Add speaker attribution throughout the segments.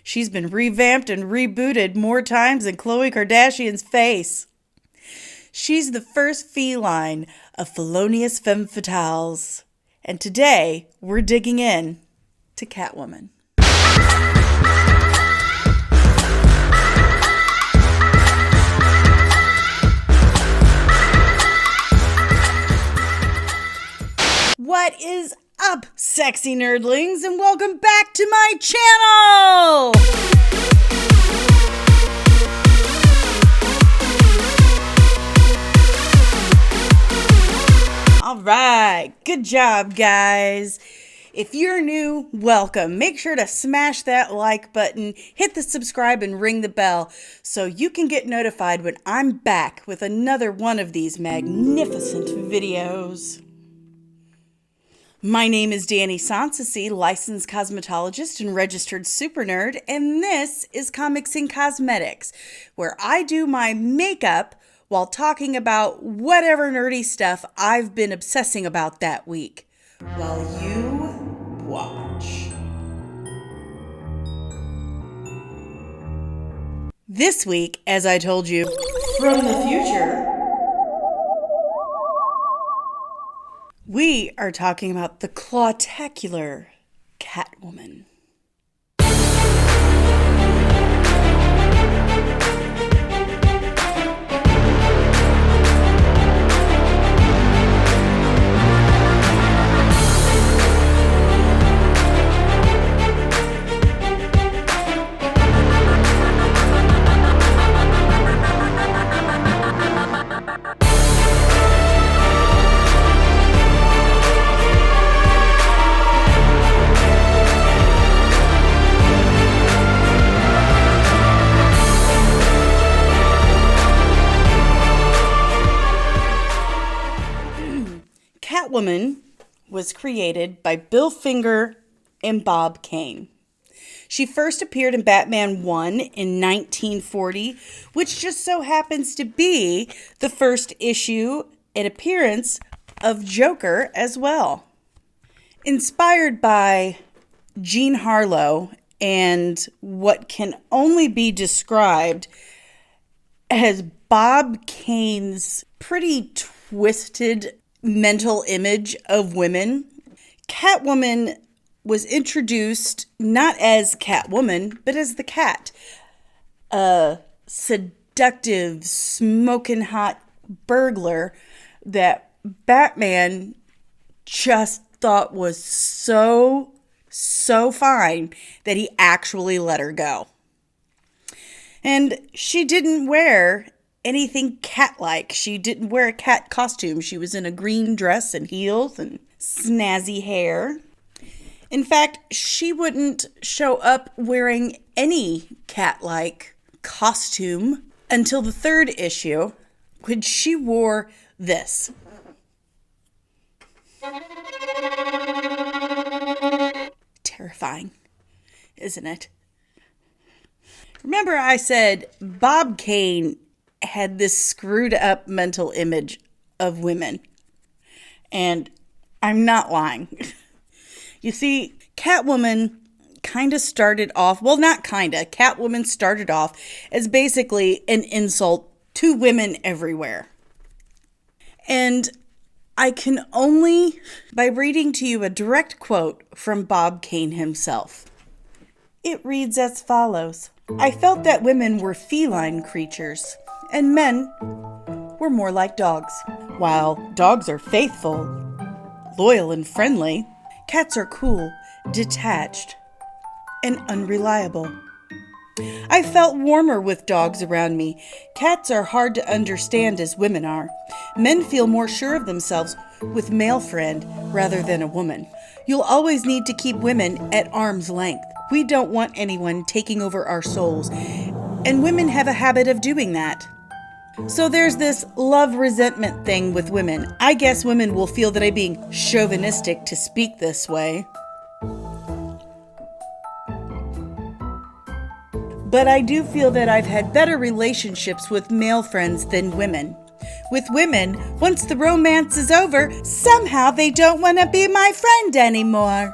Speaker 1: She's been revamped and rebooted more times than Khloe Kardashian's face. She's the first feline of felonious femme fatales. And today, we're digging in to Catwoman. What is up, sexy nerdlings, and welcome back to my channel! Alright, good job, guys. If you're new, welcome. Make sure to smash that like button, hit the subscribe, and ring the bell so you can get notified when I'm back with another one of these magnificent videos. My name is Danny Sanssouci, licensed cosmetologist and registered super nerd, and this is Comics and Cosmetics, where I do my makeup while talking about whatever nerdy stuff I've been obsessing about that week, while you watch. This week, as I told you, from the future, we are talking about the clawtacular Catwoman. Catwoman was created by Bill Finger and Bob Kane. She first appeared in Batman 1 in 1940, which just so happens to be the first issue and appearance of Joker as well. Inspired by Jean Harlow and what can only be described as Bob Kane's pretty twisted mental image of women, Catwoman was introduced not as Catwoman, but as the Cat. A seductive, smoking hot burglar that Batman just thought was so fine that he actually let her go. And she didn't wear anything cat-like. She didn't wear a cat costume. She was in a green dress and heels and snazzy hair. In fact, she wouldn't show up wearing any cat-like costume until the third issue, when she wore this. Terrifying, isn't it? Remember I said Bob Kane had this screwed up mental image of women. And I'm not lying. You see, Catwoman kind of started off, well, not kind of, Catwoman started off as basically an insult to women everywhere. And I can only, by reading to you a direct quote from Bob Kane himself. It reads as follows. I felt that women were feline creatures, and men were more like dogs. While dogs are faithful, loyal, and friendly, cats are cool, detached, and unreliable. I felt warmer with dogs around me. Cats are hard to understand as women are. Men feel more sure of themselves with male friend rather than a woman. You'll always need to keep women at arm's length. We don't want anyone taking over our souls, and women have a habit of doing that. So there's this love-resentment thing with women. I guess women will feel that I'm being chauvinistic to speak this way. But I do feel that I've had better relationships with male friends than women. With women, once the romance is over, somehow they don't want to be my friend anymore.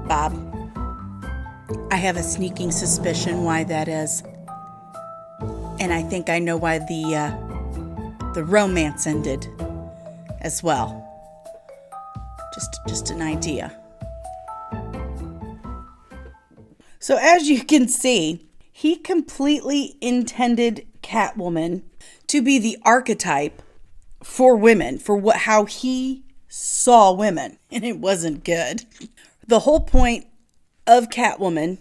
Speaker 1: Bob. I have a sneaking suspicion why that is. And I think I know why the romance ended as well. Just an idea. So as you can see, he completely intended Catwoman to be the archetype for women, for how he saw women, and it wasn't good. The whole point of Catwoman,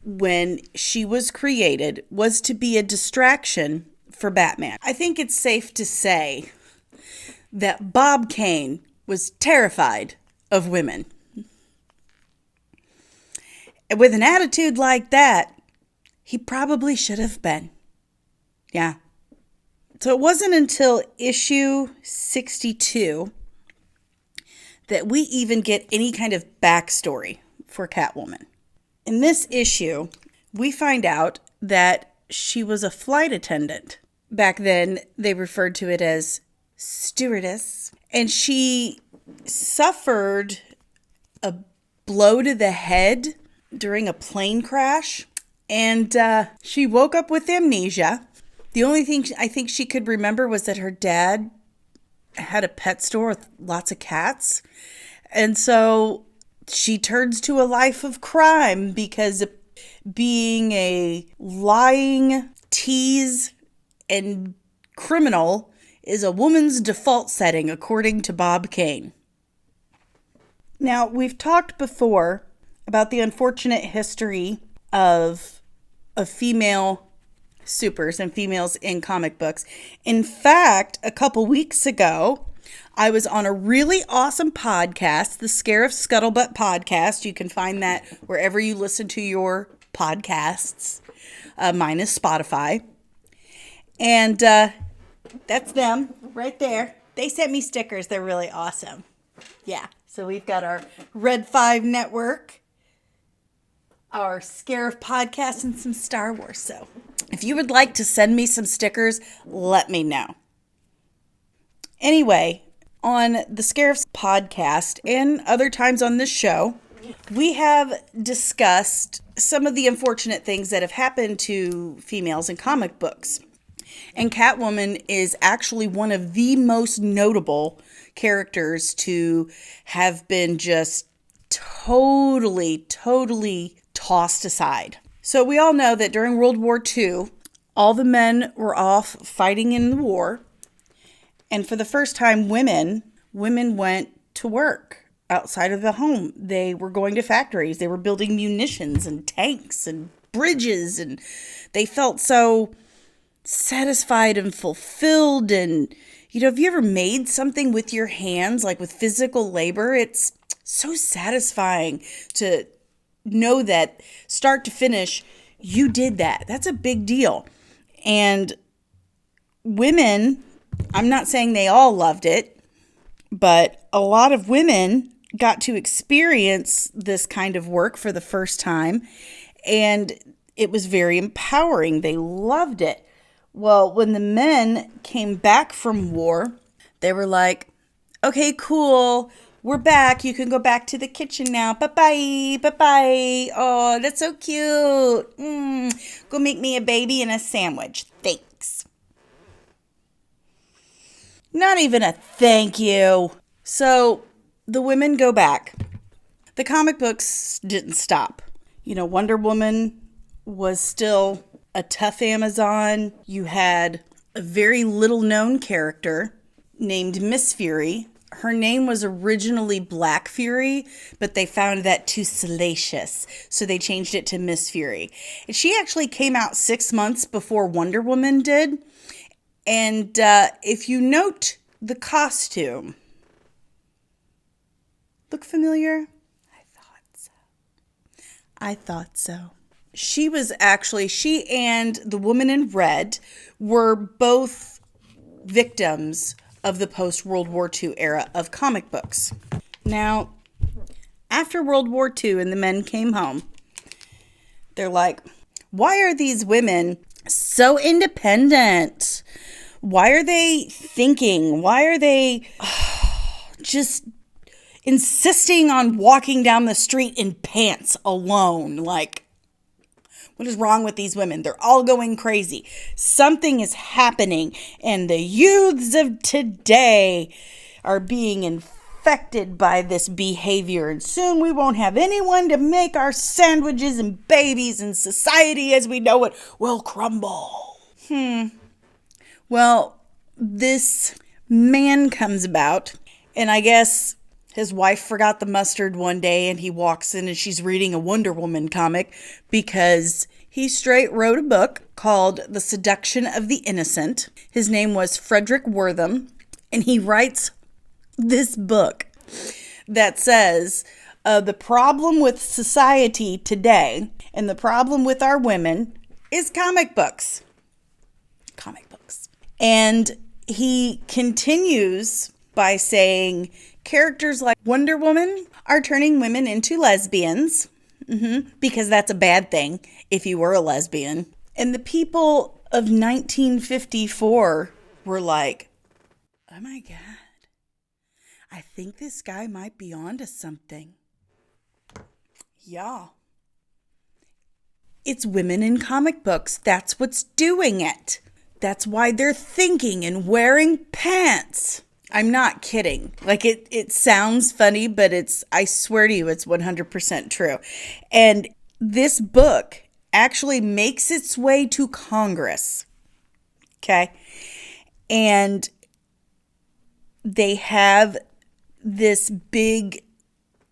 Speaker 1: when she was created, was to be a distraction for Batman. I think it's safe to say that Bob Kane was terrified of women. And with an attitude like that, he probably should have been. Yeah. So it wasn't until issue 62 that we even get any kind of backstory for Catwoman. In this issue, we find out that she was a flight attendant. Back then, they referred to it as stewardess. And she suffered a blow to the head during a plane crash. And she woke up with amnesia. The only thing I think she could remember was that her dad had a pet store with lots of cats. And so she turns to a life of crime because being a lying tease and criminal is a woman's default setting, according to Bob Kane. Now, we've talked before about the unfortunate history of female supers and females in comic books. In fact, a couple weeks ago, I was on a really awesome podcast, the Scare of Scuttlebutt podcast. You can find that wherever you listen to your podcasts. Mine is Spotify. And that's them right there. They sent me stickers. They're really awesome. Yeah. So we've got our Red 5 network, our Scare of podcasts, and some Star Wars. So if you would like to send me some stickers, let me know. Anyway, on the Scare of podcast and other times on this show, we have discussed some of the unfortunate things that have happened to females in comic books. And Catwoman is actually one of the most notable characters to have been just totally tossed aside. So we all know that during World War II, all the men were off fighting in the war. And for the first time, women went to work outside of the home. They were going to factories. They were building munitions and tanks and bridges. And they felt so satisfied and fulfilled. And, have you ever made something with your hands, like with physical labor? It's so satisfying to know that start to finish, you did that. That's a big deal. And women, I'm not saying they all loved it, but a lot of women got to experience this kind of work for the first time, and it was very empowering. They loved it. Well, when the men came back from war, they were like, okay, cool. We're back. You can go back to the kitchen now. Bye-bye. Bye-bye. Oh, that's so cute. Go make me a baby and a sandwich. Thanks. Not even a thank you. So the women go back. The comic books didn't stop. Wonder Woman was still a tough Amazon. You had a very little known character named Miss Fury. Her name was originally Black Fury, but they found that too salacious, so they changed it to Miss Fury. And she actually came out 6 months before Wonder Woman did. And if you note the costume, look familiar? I thought so. She and the woman in red were both victims of the post-World War II era of comic books. Now, after World War II and the men came home, they're like, why are these women so independent? Why are they thinking? Why are they just insisting on walking down the street in pants alone. Like, what is wrong with these women? They're all going crazy. Something is happening, and the youths of today are being infected by this behavior, and soon we won't have anyone to make our sandwiches, and babies and society as we know it will crumble. Well, this man comes about, and I guess his wife forgot the mustard one day, and he walks in and she's reading a Wonder Woman comic because he straight wrote a book called The Seduction of the Innocent. His name was Frederick Wortham, and he writes this book that says the problem with society today and the problem with our women is comic books. Comic books. And he continues by saying characters like Wonder Woman are turning women into lesbians, because that's a bad thing if you were a lesbian. And the people of 1954 were like, oh my God, I think this guy might be onto something. Yeah. It's women in comic books. That's what's doing it. That's why they're thinking and wearing pants. I'm not kidding. Like, it sounds funny, but I swear to you, it's 100% true. And this book actually makes its way to Congress. Okay? And they have this big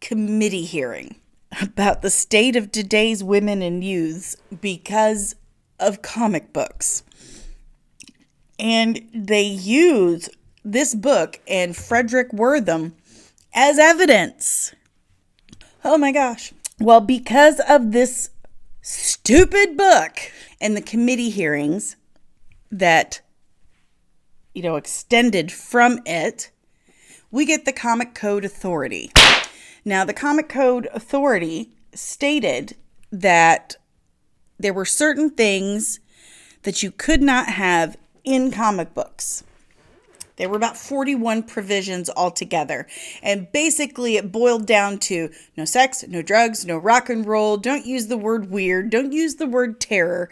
Speaker 1: committee hearing about the state of today's women and youths because of comic books. And they use this book and Frederick Wortham as evidence. Oh my gosh. Well, because of this stupid book and the committee hearings that, extended from it, we get the Comic Code Authority. Now, the Comic Code Authority stated that there were certain things that you could not have in comic books. There were about 41 provisions altogether. And basically it boiled down to no sex, no drugs, no rock and roll. Don't use the word weird. Don't use the word terror.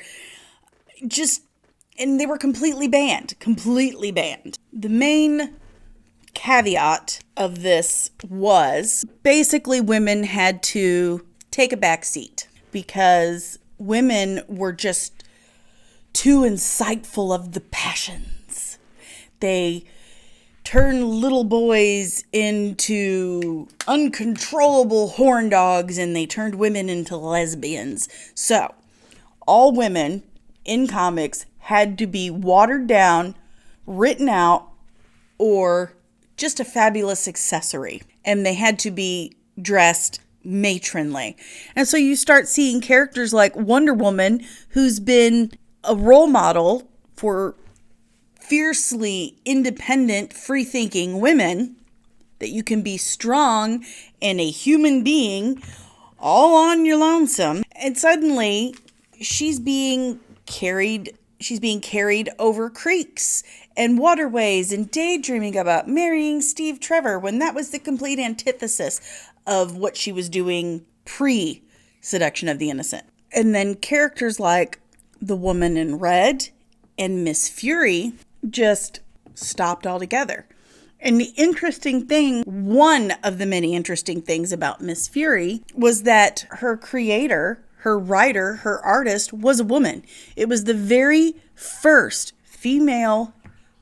Speaker 1: And they were completely banned. Completely banned. The main caveat of this was basically women had to take a back seat because women were just too insightful of the passions. They turn little boys into uncontrollable horn dogs, and they turned women into lesbians. So, all women in comics had to be watered down, written out, or just a fabulous accessory. And they had to be dressed matronly. And so you start seeing characters like Wonder Woman, who's been a role model for fiercely independent, free-thinking women, that you can be strong and a human being all on your lonesome. And suddenly she's being carried over creeks and waterways and daydreaming about marrying Steve Trevor, when that was the complete antithesis of what she was doing pre-Seduction of the Innocent. And then characters like the Woman in Red and Miss Fury just stopped altogether. And the interesting thing, one of the many interesting things about Miss Fury, was that her creator, her writer, her artist was a woman. It was the very first female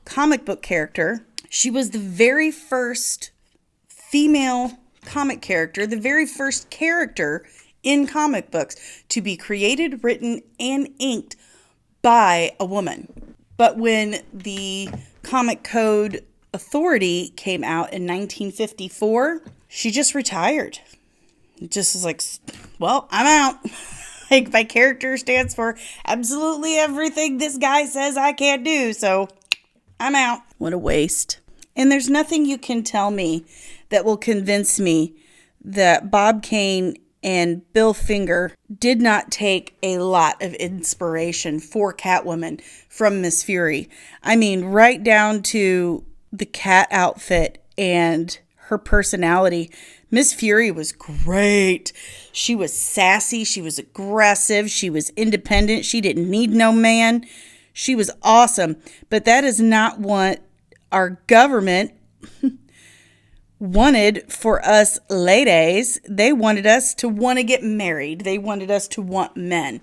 Speaker 1: comic book character. She was the very first female comic character, the very first character in comic books to be created, written, and inked by a woman. But when the Comic Code Authority came out in 1954, she just retired. It just was like, well, I'm out. Like, my character stands for absolutely everything this guy says I can't do, so I'm out. What a waste. And there's nothing you can tell me that will convince me that Bob Kane and Bill Finger did not take a lot of inspiration for Catwoman from Miss Fury. I mean, right down to the cat outfit and her personality. Miss Fury was great. She was sassy. She was aggressive. She was independent. She didn't need no man. She was awesome. But that is not what our government wanted for us ladies. They wanted us to want to get married. They wanted us to want men.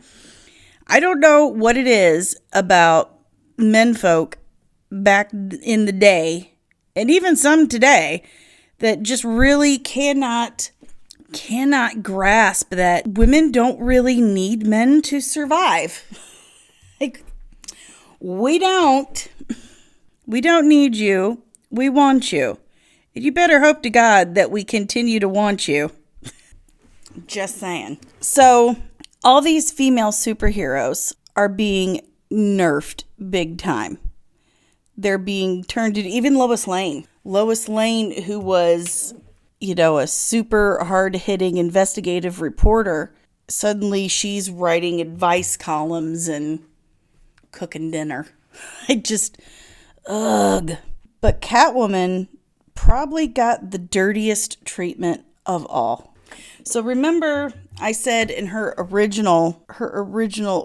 Speaker 1: I don't know what it is about menfolk back in the day, and even some today, that just really cannot grasp that women don't really need men to survive. Like, we don't need you. We want you. You better hope to God that we continue to want you. Just saying. So, all these female superheroes are being nerfed big time. They're being turned into, even Lois Lane. Lois Lane, who was, a super hard-hitting investigative reporter, suddenly she's writing advice columns and cooking dinner. Ugh. But Catwoman probably got the dirtiest treatment of all. So remember, I said in her original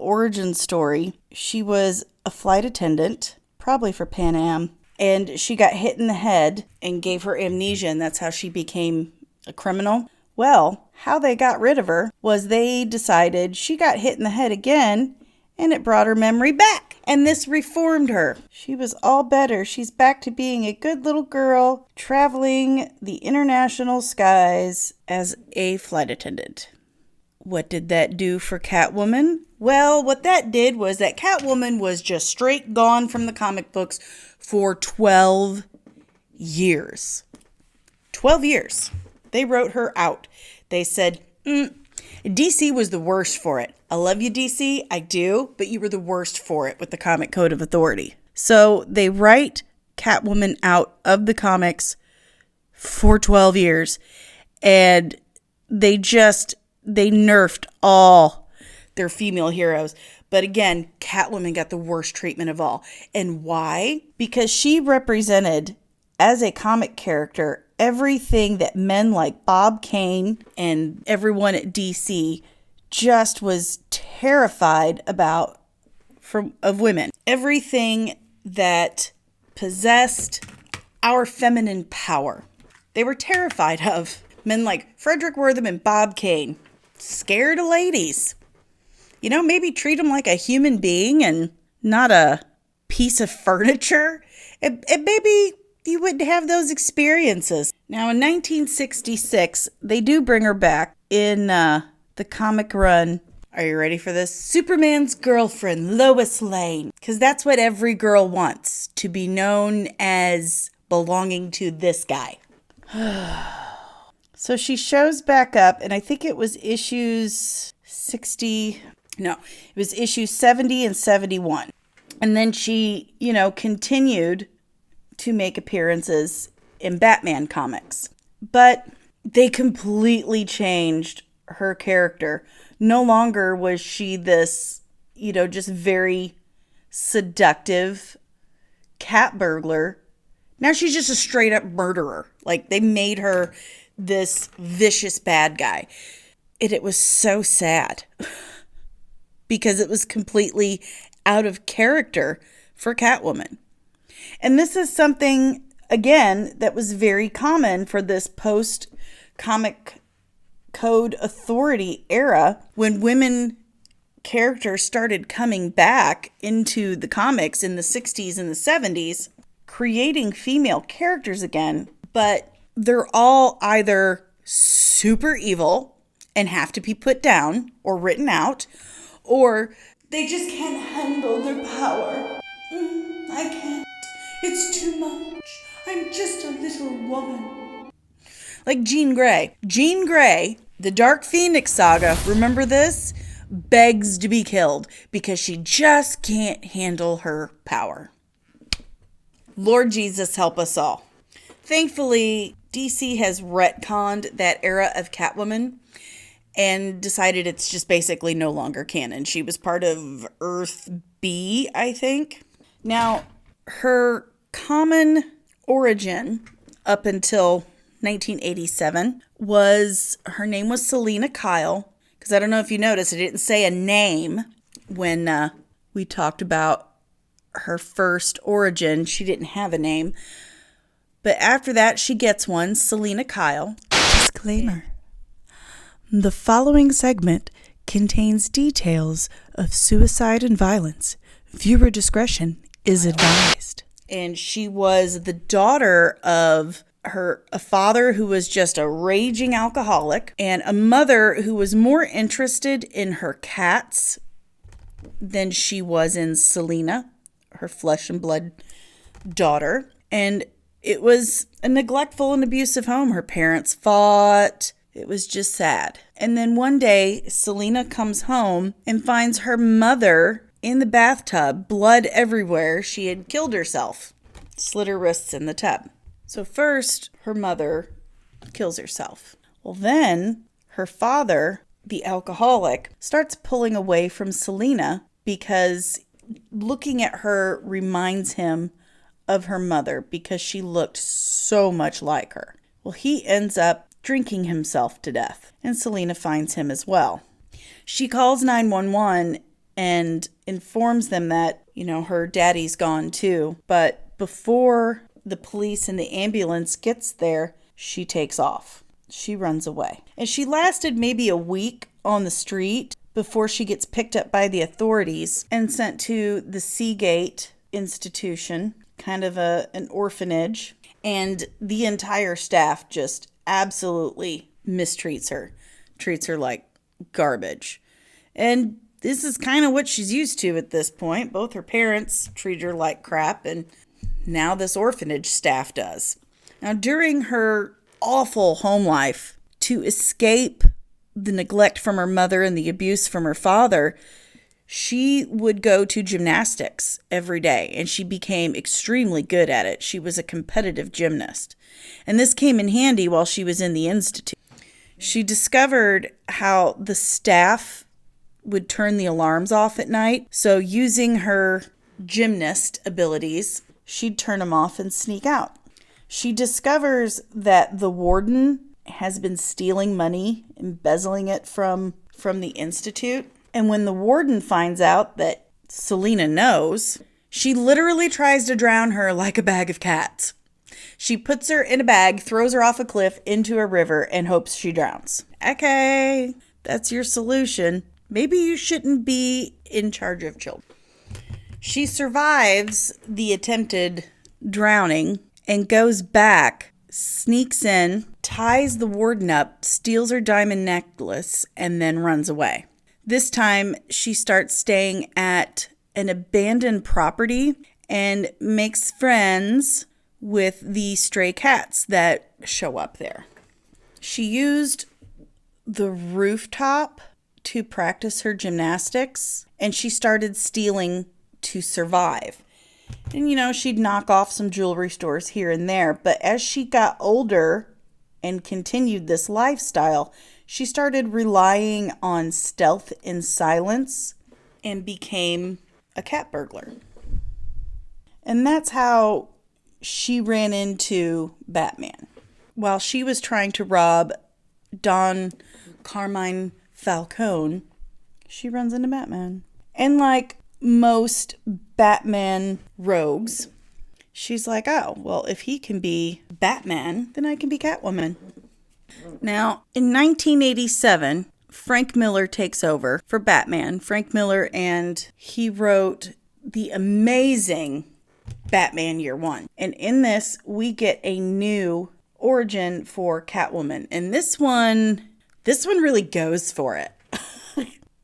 Speaker 1: origin story, she was a flight attendant, probably for Pan Am, and she got hit in the head and gave her amnesia, and that's how she became a criminal. Well, how they got rid of her was they decided she got hit in the head again, and it brought her memory back. And this reformed her. She was all better. She's back to being a good little girl, traveling the international skies as a flight attendant. What did that do for Catwoman? Well, what that did was that Catwoman was just straight gone from the comic books for 12 years. 12 years. They wrote her out. They said, DC was the worst for it. I love you, DC. I do. But you were the worst for it with the Comic Code of Authority. So they write Catwoman out of the comics for 12 years. And they nerfed all their female heroes. But again, Catwoman got the worst treatment of all. And why? Because she represented, as a comic character, everything that men like Bob Kane and everyone at DC just was terrified about of women. Everything that possessed our feminine power, they were terrified of. Men like Frederick Wortham and Bob Kane, scared of ladies. Maybe treat them like a human being and not a piece of furniture. And maybe you wouldn't have those experiences. Now, in 1966, they do bring her back in the comic run. Are you ready for this? Superman's girlfriend, Lois Lane. Because that's what every girl wants, to be known as belonging to this guy. So she shows back up, and I think it was issues 60. No, it was issues 70 and 71. And then she, continued to make appearances in Batman comics. But they completely changed her character. No longer was she this, just very seductive cat burglar. Now she's just a straight up murderer. Like, they made her this vicious bad guy. And it was so sad because it was completely out of character for Catwoman. And this is something, again, that was very common for this post-Comic Code Authority era, when women characters started coming back into the comics in the 60s and the 70s, creating female characters again, but they're all either super evil and have to be put down or written out, or they just can't handle their power. I can't. It's too much. I'm just a little woman. Like Jean Grey. Jean Grey, the Dark Phoenix saga, remember this? Begs to be killed because she just can't handle her power. Lord Jesus, help us all. Thankfully, DC has retconned that era of Catwoman and decided it's just basically no longer canon. She was part of Earth B, I think. Now, her common origin up until 1987, her name was Selena Kyle. Because I don't know if you noticed, I didn't say a name when we talked about her first origin. She didn't have a name. But after that, she gets one, Selena Kyle. Disclaimer. The following segment contains details of suicide and violence. Viewer discretion is advised. And she was the daughter of a father who was just a raging alcoholic and a mother who was more interested in her cats than she was in Selena, her flesh and blood daughter. And it was a neglectful and abusive home. Her parents fought. It was just sad. And then one day, Selena comes home and finds her mother in the bathtub, blood everywhere. She had killed herself, slit her wrists in the tub. So first, her mother kills herself. Well, then her father, the alcoholic, starts pulling away from Selena because looking at her reminds him of her mother because she looked so much like her. Well, he ends up drinking himself to death, and Selena finds him as well. She calls 911 and informs them that, her daddy's gone too. But before the police and the ambulance gets there, she takes off. She runs away. And she lasted maybe a week on the street before she gets picked up by the authorities and sent to the Seagate institution, kind of an orphanage. And the entire staff just absolutely mistreats her, treats her like garbage. And this is kind of what she's used to at this point. Both her parents treat her like crap, and now this orphanage staff does. Now, during her awful home life, to escape the neglect from her mother and the abuse from her father, she would go to gymnastics every day, and she became extremely good at it. She was a competitive gymnast. And this came in handy while she was in the institute. She discovered how the staff would turn the alarms off at night. So using her gymnast abilities, she'd turn them off and sneak out. She discovers that the warden has been stealing money, embezzling it from the institute. And when the warden finds out that Selena knows, she literally tries to drown her like a bag of cats. She puts her in a bag, throws her off a cliff into a river, and hopes she drowns. Okay, that's your solution. Maybe you shouldn't be in charge of children. She survives the attempted drowning and goes back, sneaks in, ties the warden up, steals her diamond necklace, and then runs away. This time, she starts staying at an abandoned property and makes friends with the stray cats that show up there. She used the rooftop to practice her gymnastics, and she started stealing to survive. And, she'd knock off some jewelry stores here and there, but as she got older and continued this lifestyle, she started relying on stealth and silence and became a cat burglar. And that's how she ran into Batman. While she was trying to rob Don Carmine Falcone, she runs into Batman. And like most Batman rogues, she's like, oh, well, if he can be Batman, then I can be Catwoman. Now, in 1987, Frank Miller takes over for Batman. Frank Miller, and he wrote the amazing Batman Year One. And in this, we get a new origin for Catwoman. And this one really goes for it.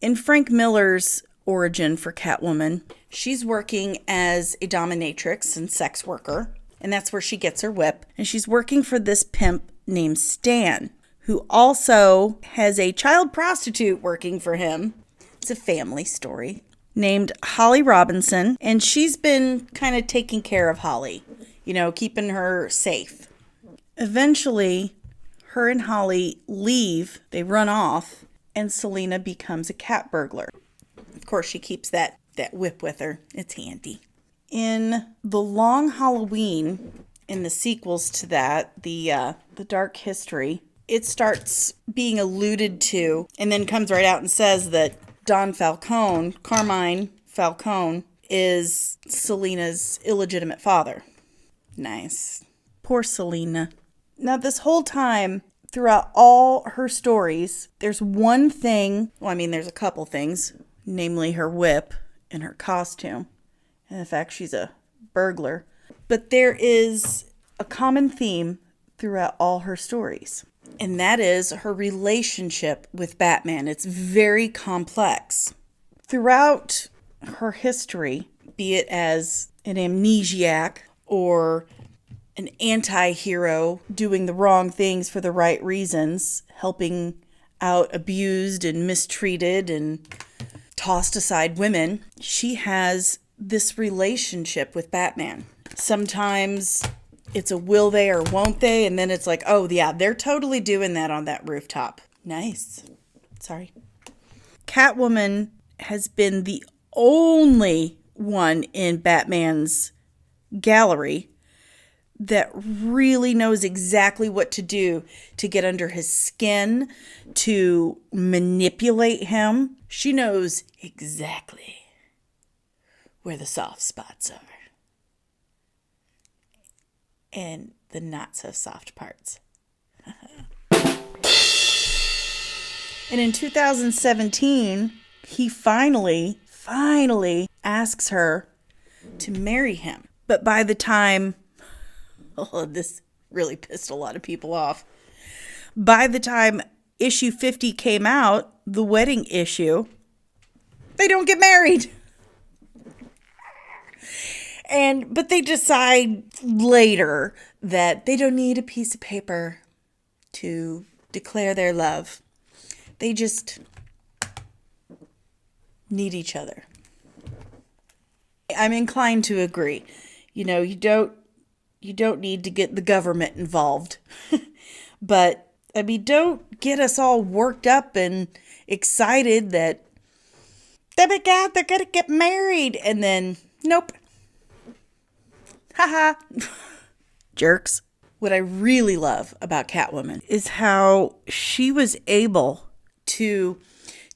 Speaker 1: In Frank Miller's origin for Catwoman, she's working as a dominatrix and sex worker. And that's where she gets her whip. And she's working for this pimp named Stan, who also has a child prostitute working for him. It's a family story. Named Holly Robinson. And she's been kind of taking care of Holly, keeping her safe. Eventually, her and Holly leave. They run off. And Selena becomes a cat burglar. Of course, she keeps that whip with her. It's handy. In the Long Halloween in the sequels to that, the Dark History, it starts being alluded to and then comes right out and says that Carmine Falcone, is Selena's illegitimate father. Nice. Poor Selena. Now, this whole time, throughout all her stories, there's one thing, there's a couple things, namely her whip and her costume, and the fact she's a burglar. But there is a common theme throughout all her stories, and that is her relationship with Batman. It's very complex. Throughout her history, be it as an amnesiac or an anti-hero doing the wrong things for the right reasons, helping out abused and mistreated and tossed aside women, she has this relationship with Batman. Sometimes it's a will they or won't they, and then it's like, oh yeah, they're totally doing that on that rooftop. Nice. Sorry. Catwoman has been the only one in Batman's gallery that really knows exactly what to do to get under his skin, to manipulate him. She knows exactly where the soft spots are and the not so soft parts. And in 2017, he finally asks her to marry him. But by the time, this really pissed a lot of people off. By the time issue 50 came out, the wedding issue, they don't get married. But they decide later that they don't need a piece of paper to declare their love. They just need each other. I'm inclined to agree. You don't need to get the government involved. But, don't get us all worked up and excited that, oh my God, they're going to get married. And then, nope. Haha. Jerks. What I really love about Catwoman is how she was able to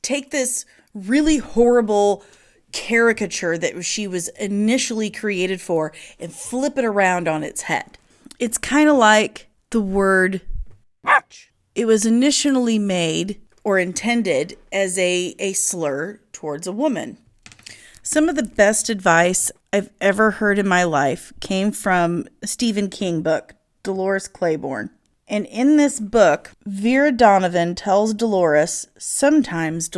Speaker 1: take this really horrible caricature that she was initially created for and flip it around on its head. It's kind of like the word ouch. It was initially made or intended as a slur towards a woman. Some of the best advice I've ever heard in my life came from a Stephen King book, Dolores Claiborne. And in this book, Vera Donovan tells Dolores, sometimes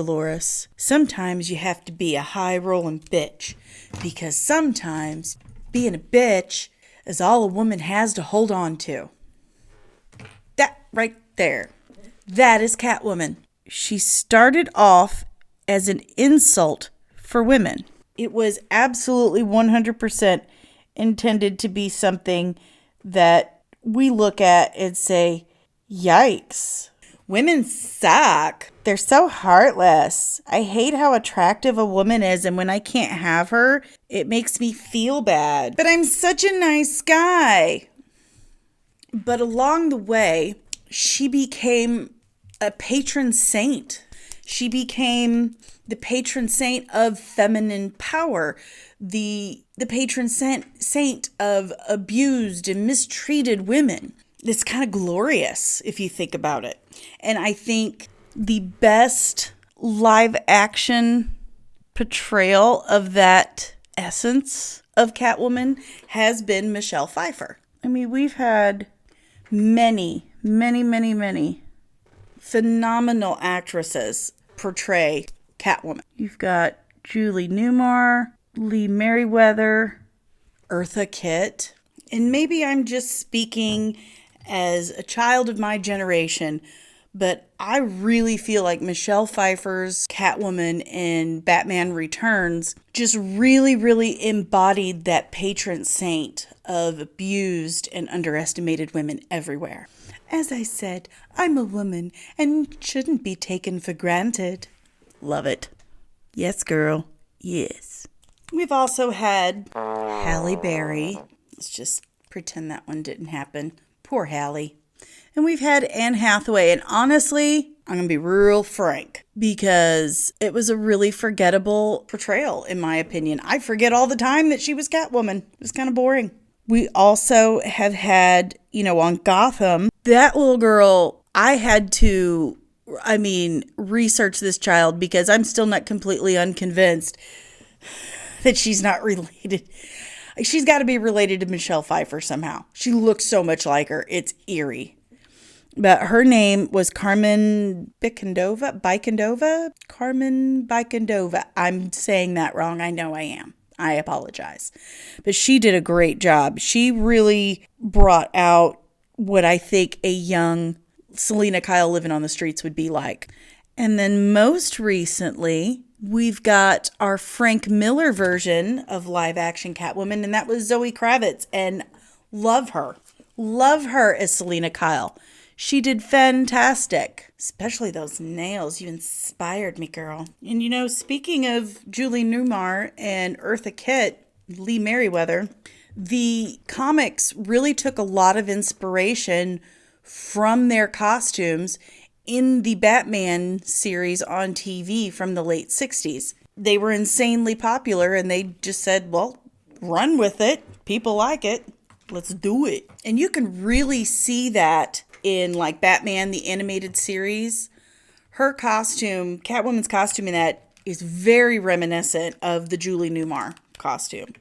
Speaker 1: you have to be a high-rolling bitch, because sometimes being a bitch is all a woman has to hold on to. That right there, that is Catwoman. She started off as an insult for women. It was absolutely 100% intended to be something that we look at and say, yikes. Women suck. They're so heartless. I hate how attractive a woman is, and when I can't have her, it makes me feel bad. But I'm such a nice guy. But along the way, she became a patron saint. She became the patron saint of feminine power, the patron saint of abused and mistreated women. It's kind of glorious if you think about it. And I think the best live action portrayal of that essence of Catwoman has been Michelle Pfeiffer. We've had many phenomenal actresses portray Catwoman. You've got Julie Newmar, Lee Merriweather, Eartha Kitt. And maybe I'm just speaking as a child of my generation, but I really feel like Michelle Pfeiffer's Catwoman in Batman Returns just really embodied that patron saint of abused and underestimated women everywhere. As I said, I'm a woman and shouldn't be taken for granted. Love it. Yes, girl. Yes. We've also had Halle Berry. Let's just pretend that one didn't happen. Poor Hallie. And we've had Anne Hathaway. And honestly, I'm going to be real frank, because it was a really forgettable portrayal, in my opinion. I forget all the time that she was Catwoman. It was kind of boring. We also have had, on Gotham, that little girl, I had to, research this child, because I'm still not completely unconvinced that she's not related. She's got to be related to Michelle Pfeiffer somehow. She looks so much like her. It's eerie. But her name was Carmen Bicandova? Carmen Bicandova. I'm saying that wrong. I know I am. I apologize. But she did a great job. She really brought out what I think a young Selena Kyle living on the streets would be like. And then most recently, we've got our Frank Miller version of live action Catwoman, and that was Zoe Kravitz. And love her. Love her as Selena Kyle. She did fantastic. Especially those nails. You inspired me, girl. And speaking of Julie Newmar and Eartha Kitt, Lee Merriweather, the comics really took a lot of inspiration from their costumes in the Batman series on TV from the late 60s. They were insanely popular, and they just said, well, run with it. People like it. Let's do it. And you can really see that in like Batman, the animated series. Her costume, Catwoman's costume in that, is very reminiscent of the Julie Newmar costume.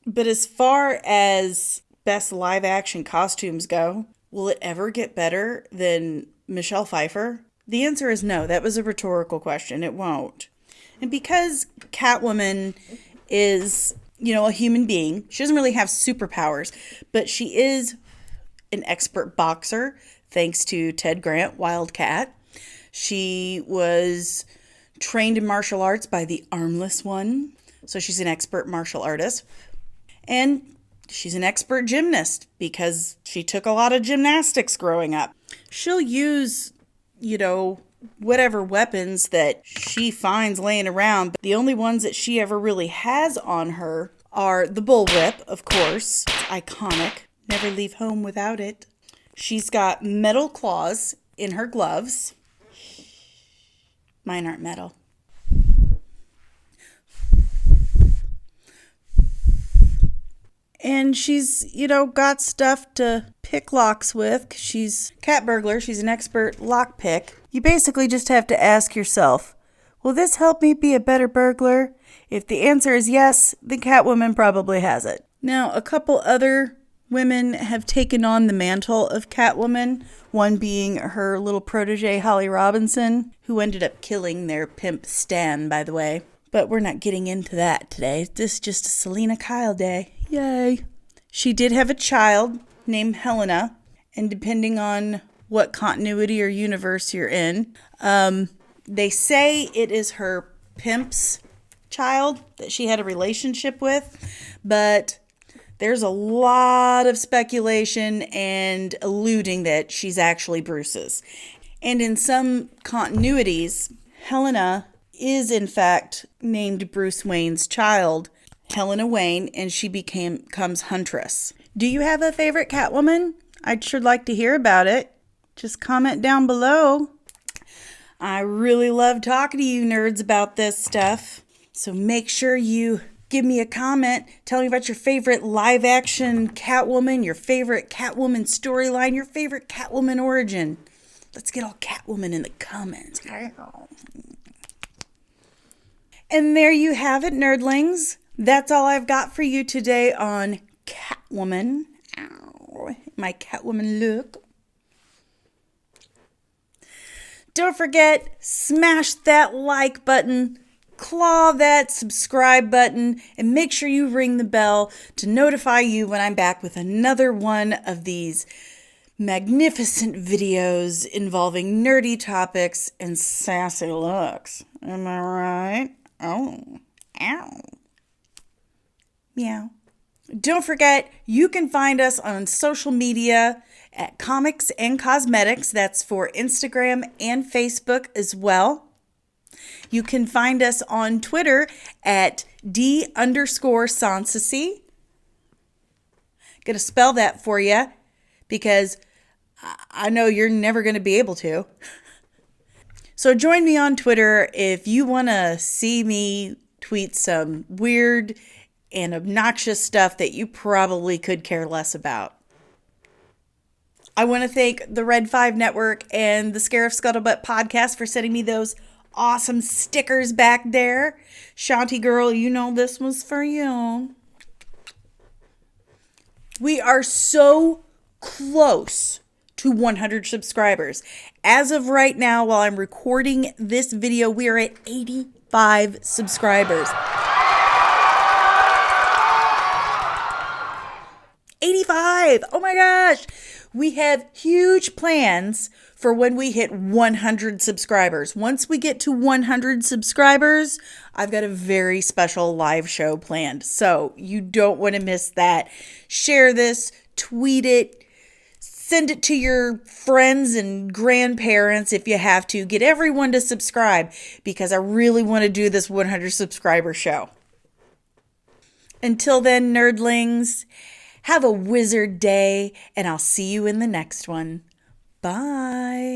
Speaker 1: But as far as best live action costumes go, will it ever get better than Michelle Pfeiffer? The answer is no. That was a rhetorical question. It won't. And because Catwoman is, a human being, she doesn't really have superpowers, but she is an expert boxer, thanks to Ted Grant, Wildcat. She was trained in martial arts by the Armless One, so she's an expert martial artist. And she's an expert gymnast, because she took a lot of gymnastics growing up. She'll use, whatever weapons that she finds laying around, but the only ones that she ever really has on her are the bullwhip, of course. It's iconic. Never leave home without it. She's got metal claws in her gloves. Mine aren't metal. And she's, got stuff to pick locks with, 'cause she's cat burglar. She's an expert lock pick. You basically just have to ask yourself, will this help me be a better burglar? If the answer is yes, then Catwoman probably has it. Now, a couple other women have taken on the mantle of Catwoman, one being her little protege, Holly Robinson, who ended up killing their pimp Stan, by the way. But we're not getting into that today. This is just a Selena Kyle day. Yay. She did have a child named Helena, and depending on what continuity or universe you're in, they say it is her pimp's child that she had a relationship with, but there's a lot of speculation and alluding that she's actually Bruce's. And in some continuities, Helena is in fact named Bruce Wayne's child, Helena Wayne, and she becomes Huntress. Do you have a favorite Catwoman? I'd sure like to hear about it. Just comment down below. I really love talking to you nerds about this stuff. So make sure you give me a comment. Tell me about your favorite live action Catwoman, your favorite Catwoman storyline, your favorite Catwoman origin. Let's get all Catwoman in the comments. And there you have it, nerdlings. That's all I've got for you today on Catwoman. Ow, my Catwoman look. Don't forget, smash that like button, claw that subscribe button, and make sure you ring the bell to notify you when I'm back with another one of these magnificent videos involving nerdy topics and sassy looks. Am I right? Oh, ow. Meow. Don't forget, you can find us on social media at Comics and Cosmetics. That's for Instagram and Facebook as well. You can find us on Twitter at D_Sanssouci. Going to spell that for you because I know you're never going to be able to. So join me on Twitter if you want to see me tweet some weird and obnoxious stuff that you probably could care less about. I want to thank the Red 5 Network and the Scarif Scuttlebutt podcast for sending me those awesome stickers back there. Shanti girl, you know this was for you. We are so close to 100 subscribers. As of right now, while I'm recording this video, we are at 85 subscribers. 85! Oh my gosh! We have huge plans for when we hit 100 subscribers. Once we get to 100 subscribers, I've got a very special live show planned. So you don't want to miss that. Share this, tweet it, send it to your friends and grandparents if you have to. Get everyone to subscribe because I really want to do this 100 subscriber show. Until then, nerdlings, have a wizard day, and I'll see you in the next one. Bye.